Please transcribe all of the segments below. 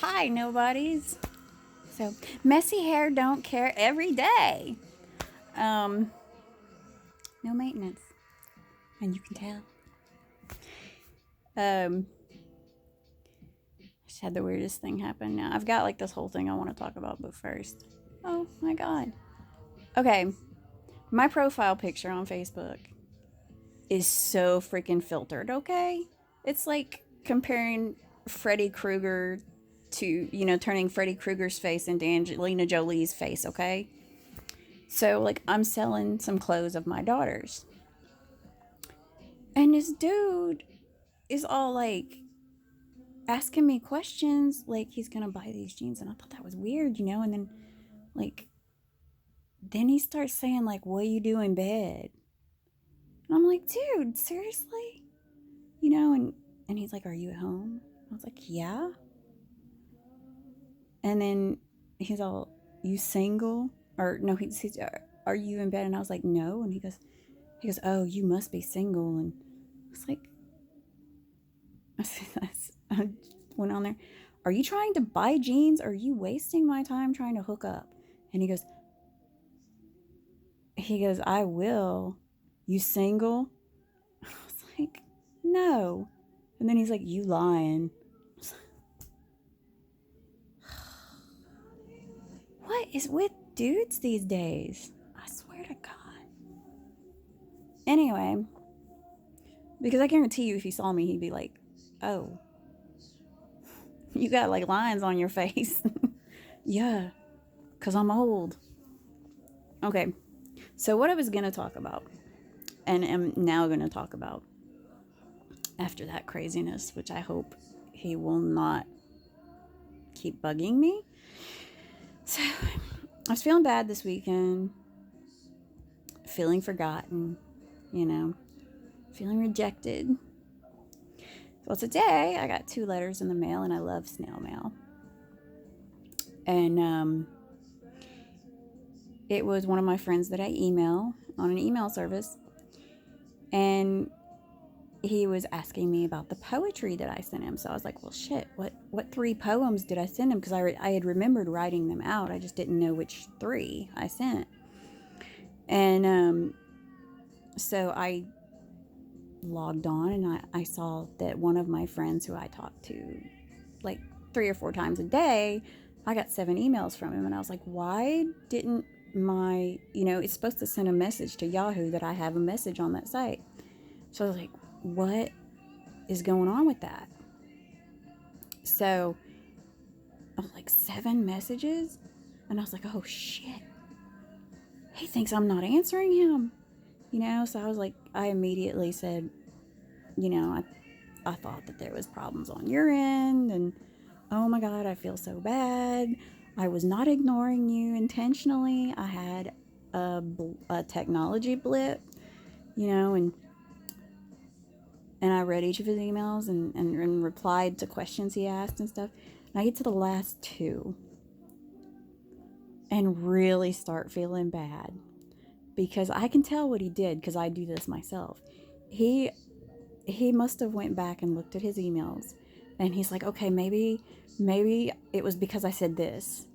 Hi, nobodies. So, messy hair don't care every day. Um, no maintenance. And you can tell. Um, just had the weirdest thing happen now. I've got like this whole thing I want to talk about, but first. Oh my god. Okay, my profile picture on Facebook is so freaking filtered, okay? It's like comparing Freddy Krueger to, turning Freddy Krueger's face into Angelina Jolie's face, okay? So, like, I'm selling some clothes of my daughter's. And this dude is all like asking me questions, like he's gonna buy these jeans. And I thought that was weird, And then, like, then he starts saying, like, what do you do in bed? And I'm like, dude, seriously? And he's like, are you at home? I was like, yeah. And then he's all, you single? Or no, he's are you in bed? And I was like, no. And he goes, oh, you must be single. And I was like, I went on there. Are you trying to buy jeans? Or are you wasting my time trying to hook up? And he goes, I will. You single? I was like, no. And then he's like, you lying. What is with dudes these days? I swear to God. Anyway, because I guarantee you if he saw me, he'd be like, oh, you got like lines on your face. Yeah, because I'm old. Okay, so what I was going to talk about and am now going to talk about after that craziness, which I hope he will not keep bugging me. So I was feeling bad this weekend, feeling forgotten, you know, feeling rejected. Well, today I got 2 letters in the mail, and I love snail mail. And it was one of my friends that I email on an email service, and he was asking me about the poetry that I sent him. So I was like, well, shit, what 3 poems did I send him? Because I had remembered writing them out. I just didn't know which 3 I sent. And so I logged on, and I saw that one of my friends who I talked to like 3 or 4 times a day, I got 7 emails from him. And I was like, why didn't it's supposed to send a message to Yahoo that I have a message on that site. So I was like, what is going on with that? So I was like, 7 messages? And I was like, oh shit. He thinks I'm not answering him. So I was like, I immediately said, I thought that there was problems on your end, and oh my God, I feel so bad. I was not ignoring you intentionally. I had a technology blip, you know, and and I read each of his emails and replied to questions he asked and stuff. And I get to the last 2 and really start feeling bad because I can tell what he did because I do this myself. He he must have went back and looked at his emails, and he's like, okay, maybe it was because I said this,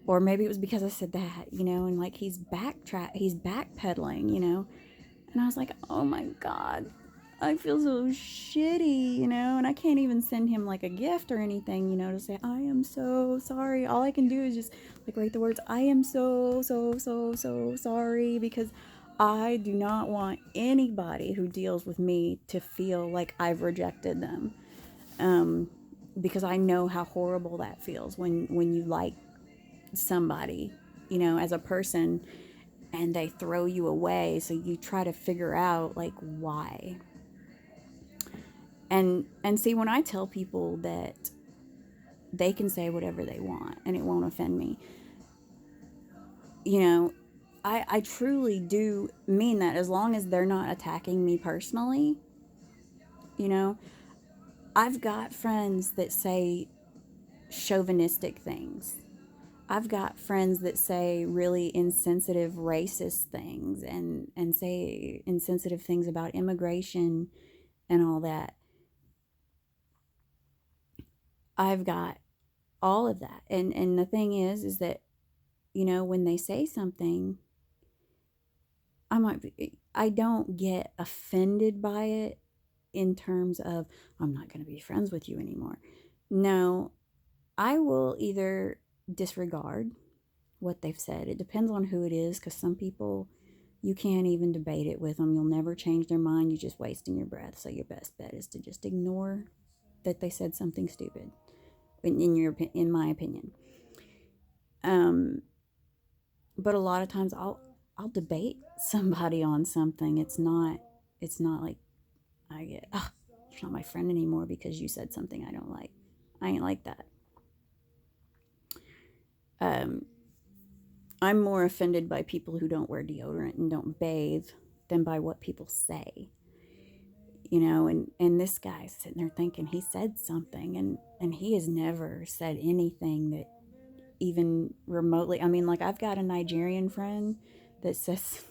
or maybe it was because I said that, and like he's backpedaling, and I was like, oh my God, I feel so shitty, and I can't even send him like a gift or anything, to say I am so sorry. All I can do is just like write the words, I am so so so so sorry, because I do not want anybody who deals with me to feel like I've rejected them. Because I know how horrible that feels when you like somebody, as a person, and they throw you away. So you try to figure out like why. And see, when I tell people that they can say whatever they want and it won't offend me, you know, I truly do mean that, as long as they're not attacking me personally. You know, I've got friends that say chauvinistic things. I've got friends that say really insensitive racist things and say insensitive things about immigration and all that. I've got all of that. And the thing is that, you know, when they say something, I don't get offended by it in terms of I'm not going to be friends with you anymore. No, I will either disregard what they've said. It depends on who it is, because some people you can't even debate it with them. You'll never change their mind. You're just wasting your breath. So your best bet is to just ignore that they said something stupid. In my opinion. But a lot of times I'll debate somebody on something. It's not like I get, oh, you're not my friend anymore because you said something I don't like. I ain't like that. Um, I'm more offended by people who don't wear deodorant and don't bathe than by what people say. You know, and this guy's sitting there thinking he said something, and he has never said anything that even remotely. I mean, like, I've got a Nigerian friend that says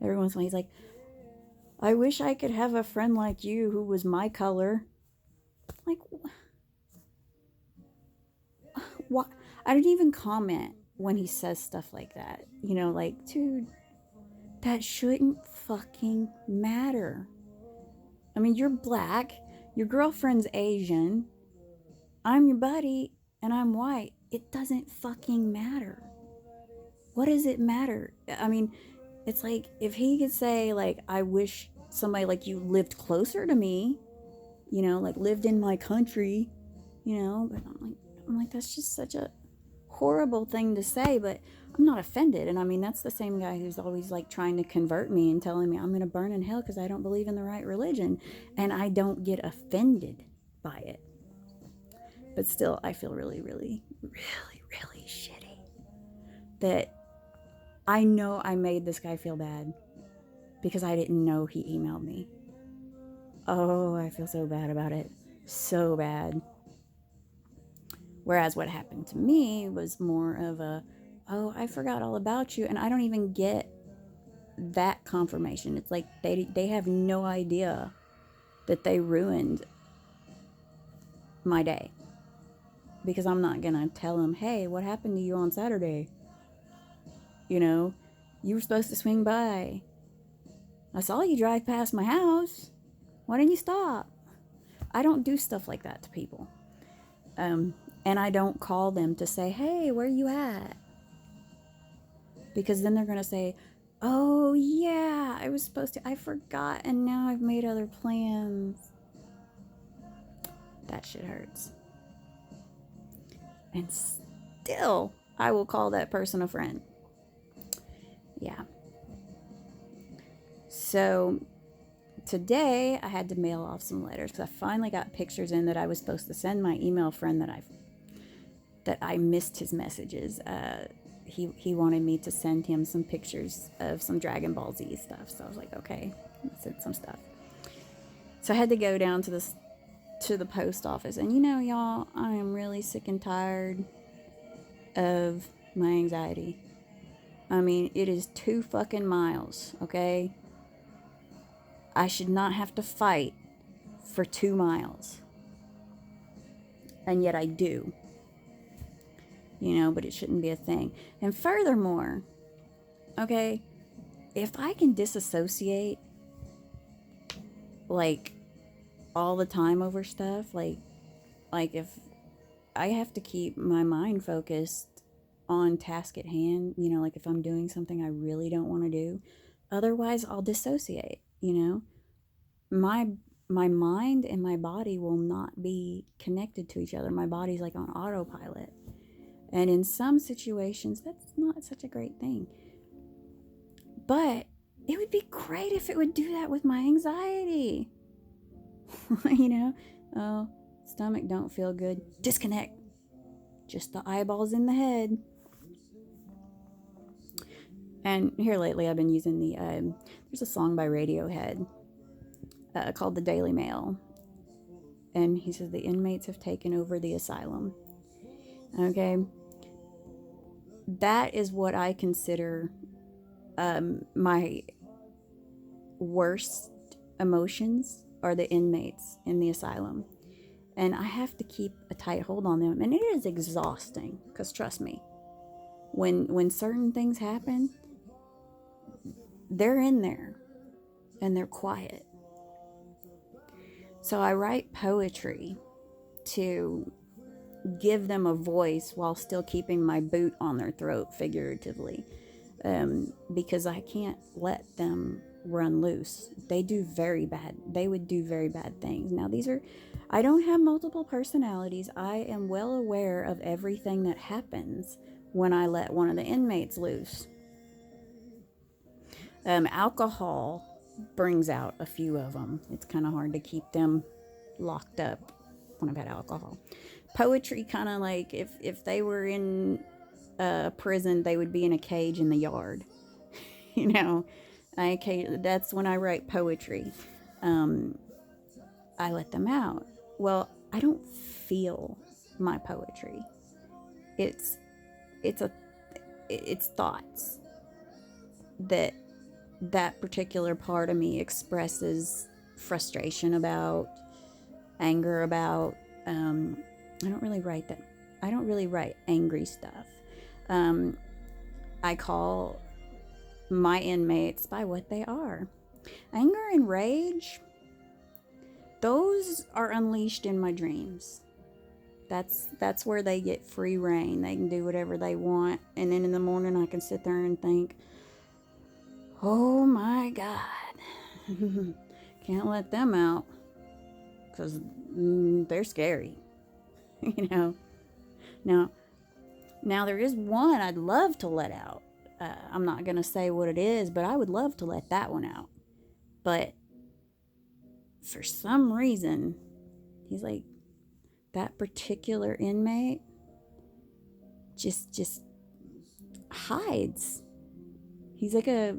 every once in a while, he's like, I wish I could have a friend like you who was my color. Like, what? I don't even comment when he says stuff like that. You know, like, dude, that shouldn't fucking matter. I mean, you're black, your girlfriend's Asian, I'm your buddy, and I'm white. It doesn't fucking matter. What does it matter? I mean, it's like if he could say, like, I wish somebody like you lived closer to me, you know, like lived in my country, you know, but I'm like, that's just such a horrible thing to say, but I'm not offended. And I mean, that's the same guy who's always like trying to convert me and telling me I'm going to burn in hell because I don't believe in the right religion. And I don't get offended by it. But still, I feel really, really, really, really shitty that I know I made this guy feel bad because I didn't know he emailed me. Oh, I feel so bad about it. So bad. Whereas what happened to me was more of a, oh, I forgot all about you. And I don't even get that confirmation. It's like they have no idea that they ruined my day. Because I'm not going to tell them, hey, what happened to you on Saturday? You know, you were supposed to swing by. I saw you drive past my house. Why didn't you stop? I don't do stuff like that to people. And I don't call them to say, hey, where you at? Because then they're going to say, oh, yeah, I was supposed to. I forgot, and now I've made other plans. That shit hurts. And still, I will call that person a friend. Yeah. So today I had to mail off some letters because I finally got pictures in that I was supposed to send my email friend that I missed his messages. He wanted me to send him some pictures of some Dragon Ball Z stuff. So I was like, okay, I sent some stuff. So I had to go down to the post office. And you know, y'all, I am really sick and tired of my anxiety. I mean, it is 2 fucking miles, okay? I should not have to fight for 2 miles. And yet I do. You know, but it shouldn't be a thing. And furthermore, okay, if I can disassociate, like, all the time over stuff, like if I have to keep my mind focused on task at hand, you know, like if I'm doing something I really don't want to do, otherwise I'll dissociate, you know. My mind and my body will not be connected to each other. My body's like on autopilot. And in some situations, that's not such a great thing. But it would be great if it would do that with my anxiety. You know, oh, stomach don't feel good. Disconnect. Just the eyeballs in the head. And here lately, I've been using there's a song by Radiohead called The Daily Mail. And he says the inmates have taken over the asylum. Okay. That is what I consider my worst emotions are the inmates in the asylum. And I have to keep a tight hold on them. And it is exhausting, because trust me, when certain things happen, they're in there and they're quiet. So I write poetry to give them a voice while still keeping my boot on their throat, figuratively, because I can't let them run loose. They do very bad. They would do very bad things. Now, I don't have multiple personalities. I am well aware of everything that happens when I let one of the inmates loose. Alcohol brings out a few of them. It's kind of hard to keep them locked up when I've had alcohol. Poetry, kind of like if they were in prison, they would be in a cage in the yard. You know, that's when I write poetry. I let them out. Well, I don't feel my poetry. It's it's a it's thoughts that particular part of me expresses frustration about, anger about. I don't really write that. I don't really write angry stuff. I call my inmates by what they are. Anger and rage, those are unleashed in my dreams. That's where they get free reign. They can do whatever they want. And then in the morning I can sit there and think, oh my God, can't let them out, because they're scary. You know. Now there is one I'd love to let out. I'm not going to say what it is, but I would love to let that one out. But for some reason, he's like, that particular inmate just hides. He's like a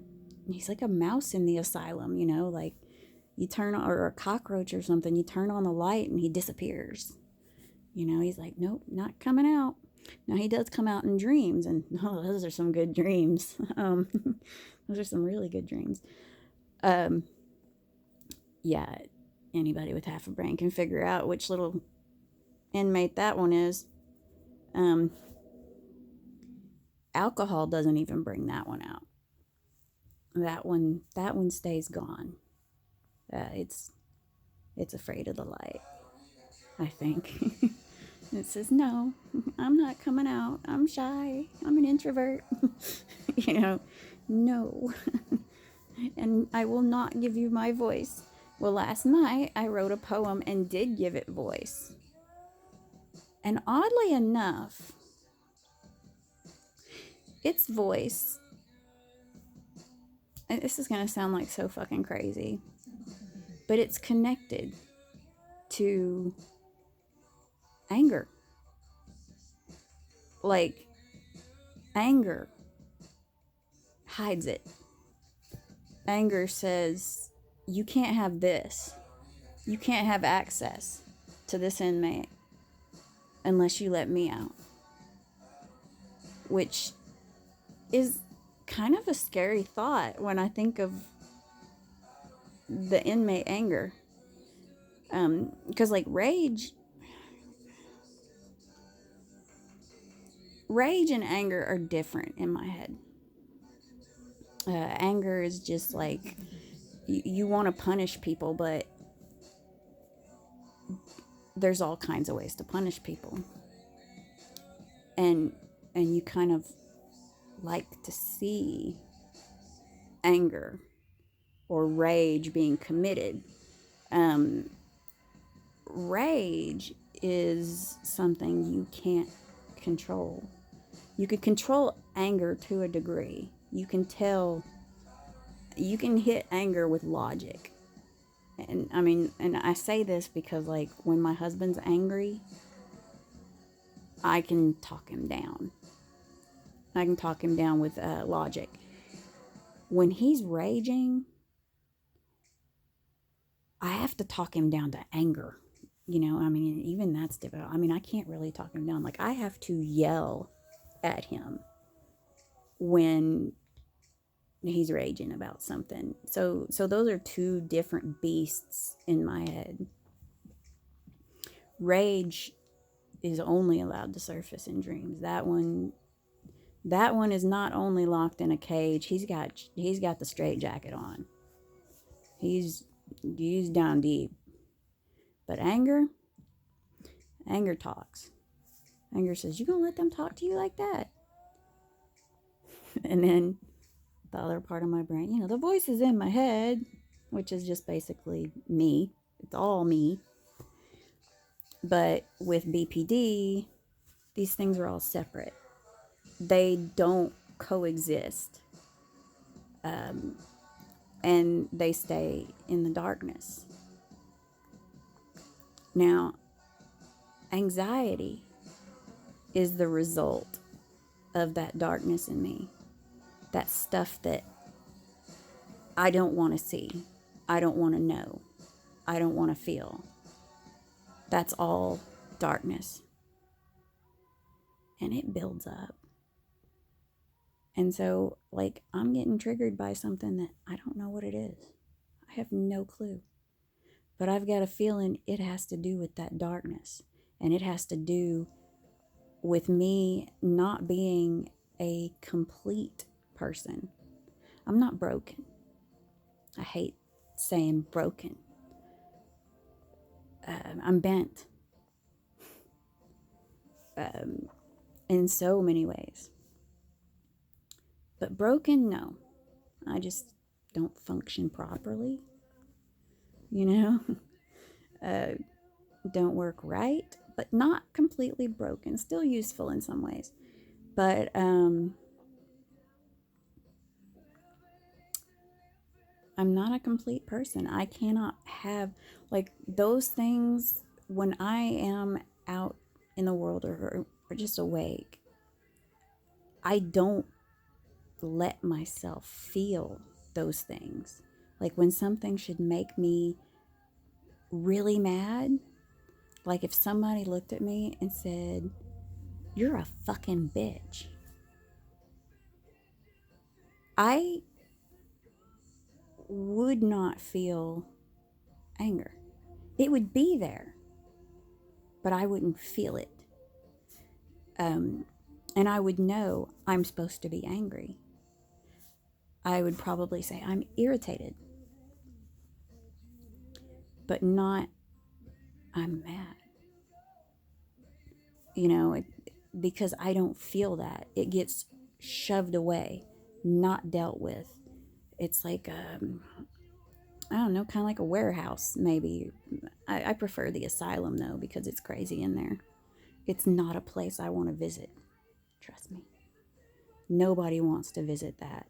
mouse in the asylum, like you turn on, or a cockroach or something, you turn on the light and he disappears. He's like, nope, not coming out. Now, he does come out in dreams, and those are some good dreams. Those are some really good dreams. Yeah, anybody with half a brain can figure out which little inmate that one is. Alcohol doesn't even bring that one out. That one stays gone. It's afraid of the light, I think. It says, no, I'm not coming out. I'm shy. I'm an introvert. No. And I will not give you my voice. Well, last night I wrote a poem and did give it voice. And oddly enough, its voice, and this is going to sound like so fucking crazy, but it's connected to anger. Like, anger hides it. Anger says, you can't have this. You can't have access to this inmate unless you let me out. Which is kind of a scary thought when I think of the inmate anger. Because like rage and anger are different in my head. Anger is just like, you want to punish people, but there's all kinds of ways to punish people. And you kind of like to see anger or rage being committed. Rage is something you can't control. You can control anger to a degree. You can hit anger with logic. And I say this because, like, when my husband's angry, I can talk him down. I can talk him down with logic. When he's raging, I have to talk him down to anger. Even that's difficult. I can't really talk him down. Like, I have to yell at him when he's raging about something. So those are two different beasts in my head. Rage is only allowed to surface in dreams. That one is not only locked in a cage. He's got the straight jacket on. He's down deep. But anger talks. Anger says, "You gonna let them talk to you like that?" And then the other part of my brain, the voice is in my head, which is just basically me. It's all me. But with BPD, these things are all separate. They don't coexist. And they stay in the darkness. Now, anxiety is the result of that darkness in me. That stuff that I don't want to see. I don't want to know. I don't want to feel. That's all darkness. And it builds up. And so, I'm getting triggered by something that I don't know what it is. I have no clue. But I've got a feeling it has to do with that darkness. And it has to do with me not being a complete person. I'm not broken. I hate saying broken. I'm bent. In so many ways. But broken, no. I just don't function properly. Don't work right, but not completely broken. Still useful in some ways. But I'm not a complete person. I cannot have those things when I am out in the world or just awake. I don't let myself feel those things. Like when something should make me really mad, like if somebody looked at me and said, "You're a fucking bitch," I would not feel anger. It would be there, but I wouldn't feel it. And I would know I'm supposed to be angry. I would probably say I'm irritated, but not I'm mad. Because I don't feel that. It gets shoved away, not dealt with. It's like, I don't know, kind of like a warehouse, maybe. I prefer the asylum, though, because it's crazy in there. It's not a place I want to visit. Trust me. Nobody wants to visit that.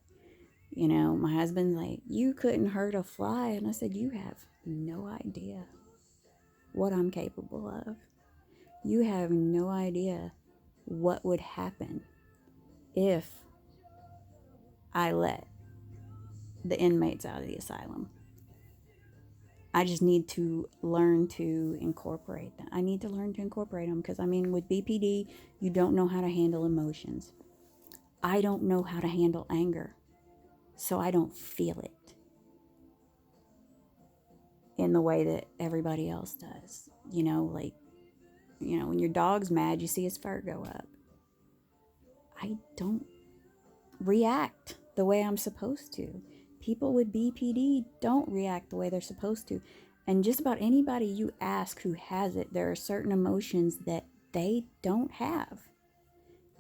My husband's like, "You couldn't hurt a fly." And I said, "You have no idea what I'm capable of. You have no idea what would happen if I let the inmates out of the asylum. I just need to learn to incorporate them. I need to learn to incorporate them because, with BPD, you don't know how to handle emotions. I don't know how to handle anger, so I don't feel it in the way that everybody else does. When your dog's mad, you see his fur go up. I don't react the way I'm supposed to. People with BPD don't react the way they're supposed to. And just about anybody you ask who has it, there are certain emotions that they don't have.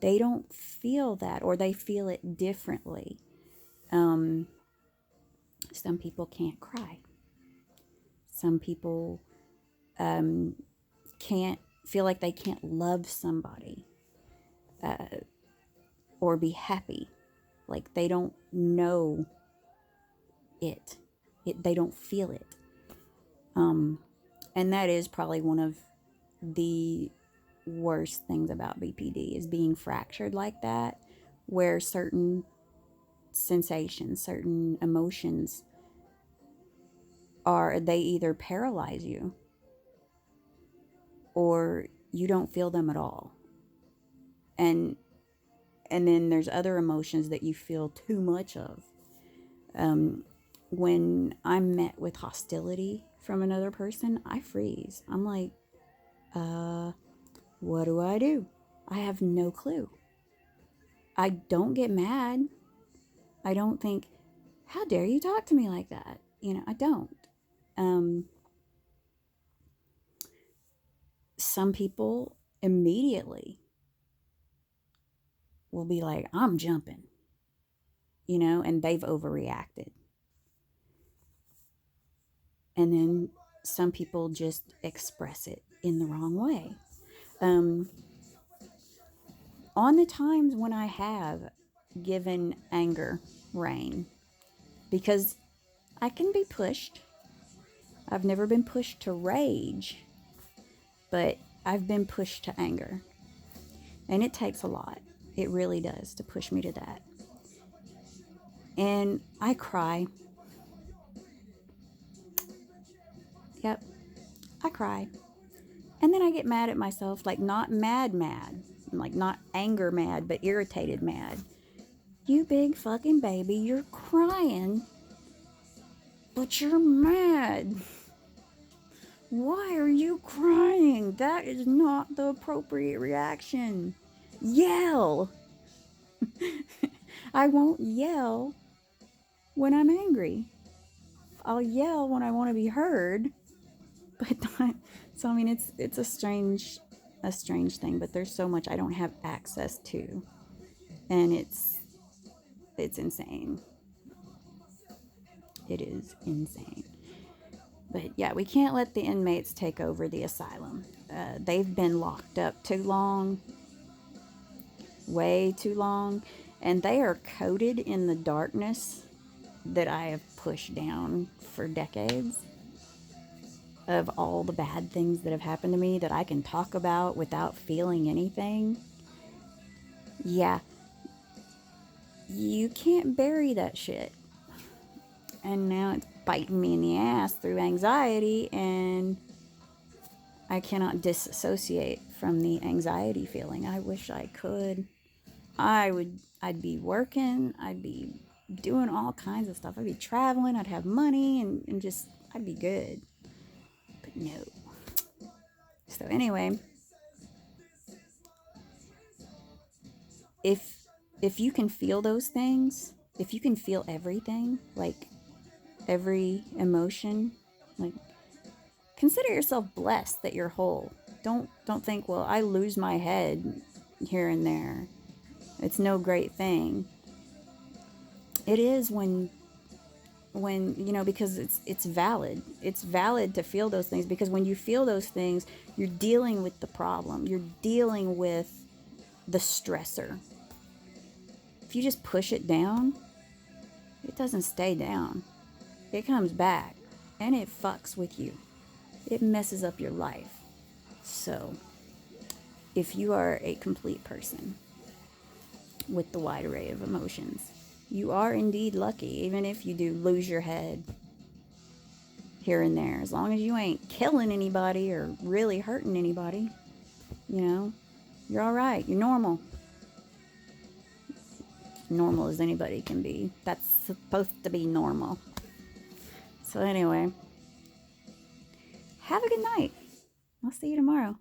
They don't feel that, or they feel it differently. Some people can't cry. Some people can't feel like they can't love somebody or be happy. Like they don't know it. They don't feel it. And that is probably one of the worst things about BPD, is being fractured like that, where certain sensations, certain emotions they either paralyze you or you don't feel them at all. And then there's other emotions that you feel too much of. When I'm met with hostility from another person, I freeze. I'm like, What do? I have no clue. I don't get mad. I don't think, how dare you talk to me like that? I don't. Some people immediately will be like, I'm jumping, and they've overreacted. And then some people just express it in the wrong way. On the times when I have given anger reign, because I can be pushed. I've never been pushed to rage, but I've been pushed to anger. And it takes a lot. It really does to push me to that. And I cry. Yep, I cry. And then I get mad at myself, like not mad, like not anger mad, but irritated mad. You big fucking baby, you're crying, but you're mad. Why are you crying? That is not the appropriate reaction. Yell. I won't yell when I'm angry. I'll yell when I want to be heard, but not. So I mean, it's a strange thing. But there's so much I don't have access to, and it's insane. It is insane. But yeah, we can't let the inmates take over the asylum. They've been locked up too long, way too long, and they are coated in the darkness that I have pushed down for decades of all the bad things that have happened to me that I can talk about without feeling anything. Yeah, you can't bury that shit. And now it's biting me in the ass through anxiety, and I cannot disassociate from the anxiety feeling. I wish I could. I'd be working, I'd be doing all kinds of stuff. I'd be traveling, I'd have money, and just, I'd be good. But no. So anyway, if you can feel those things, if you can feel everything, like every emotion, like, consider yourself blessed that you're whole. Don't think, well, I lose my head here and there. It's no great thing. It is when because it's valid. It's valid to feel those things, because when you feel those things, you're dealing with the problem. You're dealing with the stressor. If you just push it down, it doesn't stay down. It comes back and it fucks with you. It messes up your life. So, if you are a complete person with the wide array of emotions, you are indeed lucky, even if you do lose your head here and there. As long as you ain't killing anybody or really hurting anybody, you're all right. You're normal. Normal as anybody can be. That's supposed to be normal. So anyway, have a good night. I'll see you tomorrow.